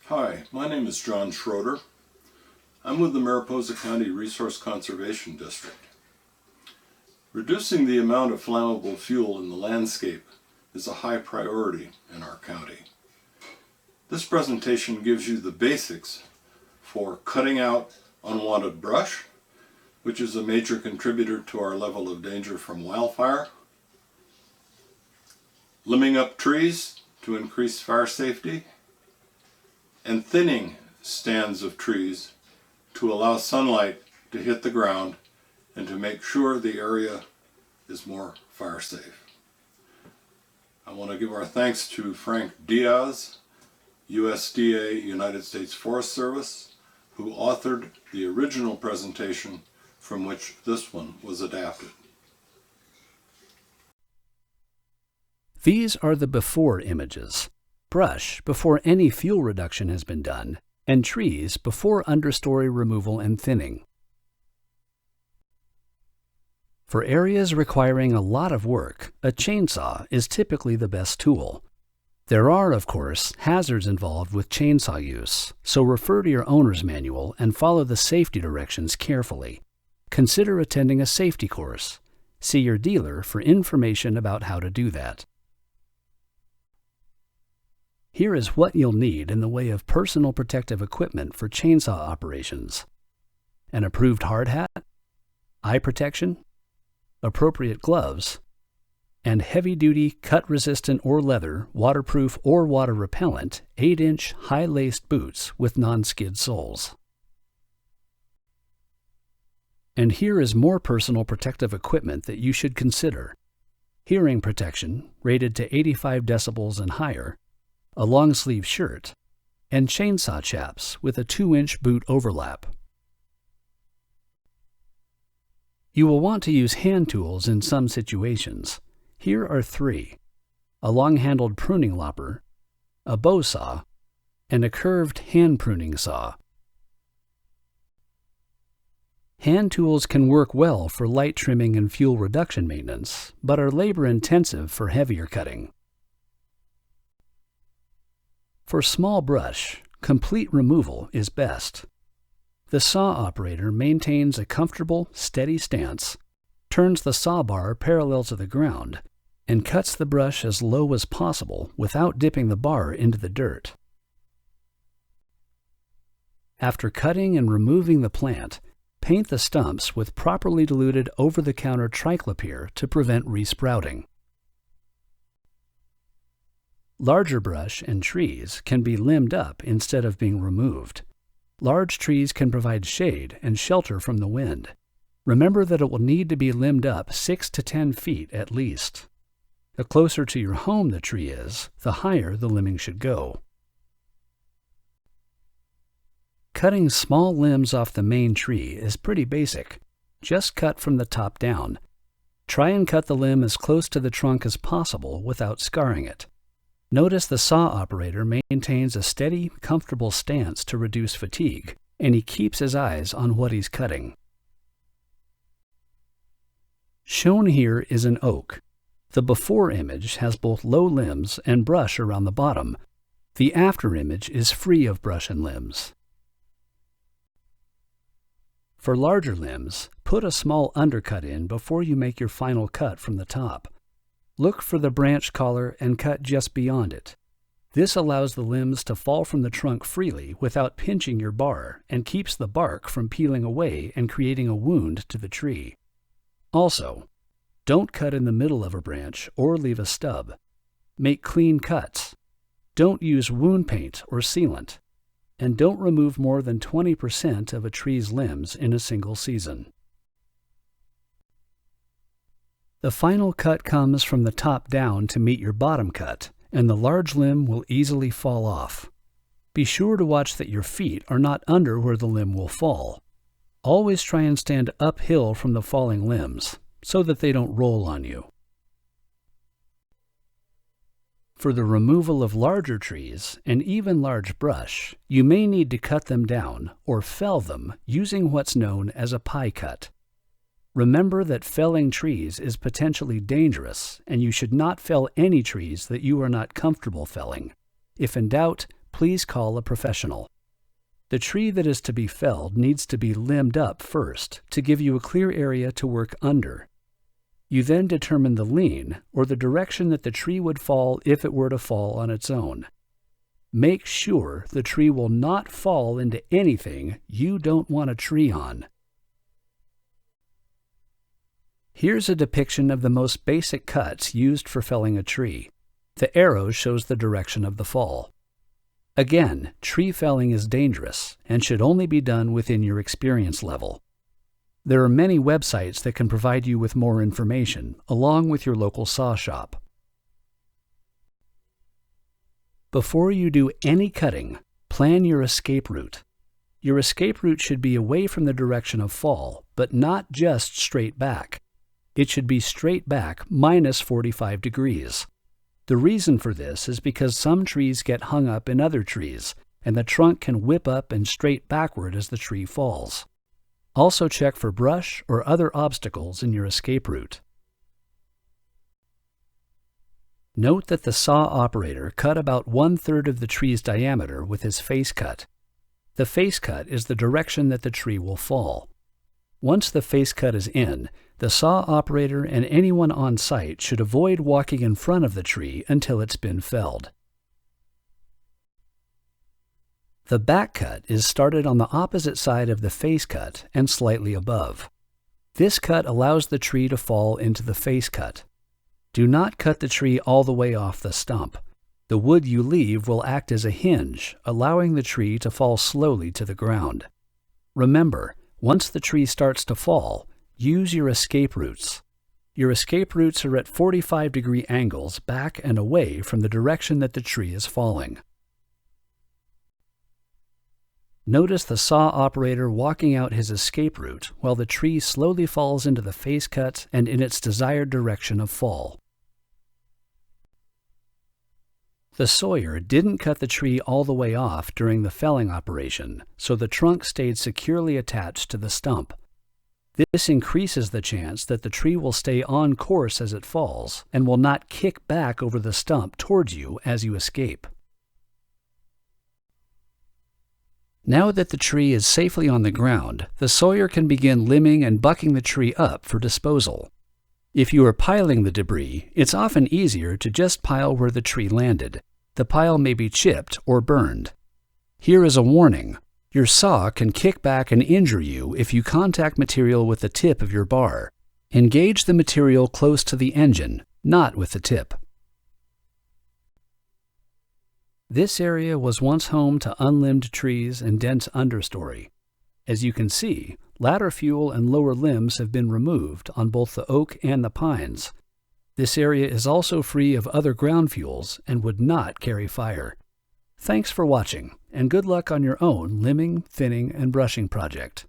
Hi, my name is John Schroeder. I'm with the Mariposa County Resource Conservation District. Reducing the amount of flammable fuel in the landscape is a high priority in our county. This presentation gives you the basics for cutting out unwanted brush, which is a major contributor to our level of danger from wildfire, limbing up trees to increase fire safety, and thinning stands of trees to allow sunlight to hit the ground and to make sure the area is more fire safe. I want to give our thanks to Frank Diaz, USDA, United States Forest Service, who authored the original presentation from which this one was adapted. These are the before images. Brush before any fuel reduction has been done, and trees before understory removal and thinning. For areas requiring a lot of work, a chainsaw is typically the best tool. There are, of course, hazards involved with chainsaw use, so refer to your owner's manual and follow the safety directions carefully. Consider attending a safety course. See your dealer for information about how to do that. Here is what you'll need in the way of personal protective equipment for chainsaw operations: an approved hard hat, eye protection, appropriate gloves, and heavy-duty, cut-resistant or leather, waterproof or water-repellent 8-inch high-laced boots with non-skid soles. And here is more personal protective equipment that you should consider: hearing protection rated to 85 decibels and higher, a long-sleeve shirt, and chainsaw chaps with a 2-inch boot overlap. You will want to use hand tools in some situations. Here are 3: a long-handled pruning lopper, a bow saw, and a curved hand pruning saw. Hand tools can work well for light trimming and fuel reduction maintenance, but are labor-intensive for heavier cutting. For small brush, complete removal is best. The saw operator maintains a comfortable, steady stance, turns the saw bar parallel to the ground, and cuts the brush as low as possible without dipping the bar into the dirt. After cutting and removing the plant, paint the stumps with properly diluted over-the-counter triclopyr to prevent resprouting. Larger brush and trees can be limbed up instead of being removed. Large trees can provide shade and shelter from the wind. Remember that it will need to be limbed up 6 to 10 feet at least. The closer to your home the tree is, the higher the limbing should go. Cutting small limbs off the main tree is pretty basic. Just cut from the top down. Try and cut the limb as close to the trunk as possible without scarring it. Notice the saw operator maintains a steady, comfortable stance to reduce fatigue, and he keeps his eyes on what he's cutting. Shown here is an oak. The before image has both low limbs and brush around the bottom. The after image is free of brush and limbs. For larger limbs, put a small undercut in before you make your final cut from the top. Look for the branch collar and cut just beyond it. This allows the limbs to fall from the trunk freely without pinching your bar and keeps the bark from peeling away and creating a wound to the tree. Also, don't cut in the middle of a branch or leave a stub. Make clean cuts. Don't use wound paint or sealant. And don't remove more than 20% of a tree's limbs in a single season. The final cut comes from the top down to meet your bottom cut, and the large limb will easily fall off. Be sure to watch that your feet are not under where the limb will fall. Always try and stand uphill from the falling limbs, so that they don't roll on you. For the removal of larger trees, and even large brush, you may need to cut them down or fell them using what's known as a pie cut. Remember that felling trees is potentially dangerous, and you should not fell any trees that you are not comfortable felling. If in doubt, please call a professional. The tree that is to be felled needs to be limbed up first to give you a clear area to work under. You then determine the lean, or the direction that the tree would fall if it were to fall on its own. Make sure the tree will not fall into anything you don't want a tree on. Here's a depiction of the most basic cuts used for felling a tree. The arrow shows the direction of the fall. Again, tree felling is dangerous and should only be done within your experience level. There are many websites that can provide you with more information, along with your local saw shop. Before you do any cutting, plan your escape route. Your escape route should be away from the direction of fall, but not just straight back. It should be straight back minus 45 degrees. The reason for this is because some trees get hung up in other trees, and the trunk can whip up and straight backward as the tree falls. Also check for brush or other obstacles in your escape route. Note that the saw operator cut about 1/3 of the tree's diameter with his face cut. The face cut is the direction that the tree will fall. Once the face cut is in, the saw operator and anyone on site should avoid walking in front of the tree until it's been felled. The back cut is started on the opposite side of the face cut and slightly above. This cut allows the tree to fall into the face cut. Do not cut the tree all the way off the stump. The wood you leave will act as a hinge, allowing the tree to fall slowly to the ground. Remember, once the tree starts to fall, use your escape routes. Your escape routes are at 45-degree angles back and away from the direction that the tree is falling. Notice the saw operator walking out his escape route while the tree slowly falls into the face cut and in its desired direction of fall. The sawyer didn't cut the tree all the way off during the felling operation, so the trunk stayed securely attached to the stump. This increases the chance that the tree will stay on course as it falls and will not kick back over the stump towards you as you escape. Now that the tree is safely on the ground, the sawyer can begin limbing and bucking the tree up for disposal. If you are piling the debris, it's often easier to just pile where the tree landed. The pile may be chipped or burned. Here is a warning. Your saw can kick back and injure you if you contact material with the tip of your bar. Engage the material close to the engine, not with the tip. This area was once home to unlimbed trees and dense understory. As you can see, ladder fuel and lower limbs have been removed on both the oak and the pines. This area is also free of other ground fuels and would not carry fire. Thanks for watching, and good luck on your own limbing, thinning, and brushing project.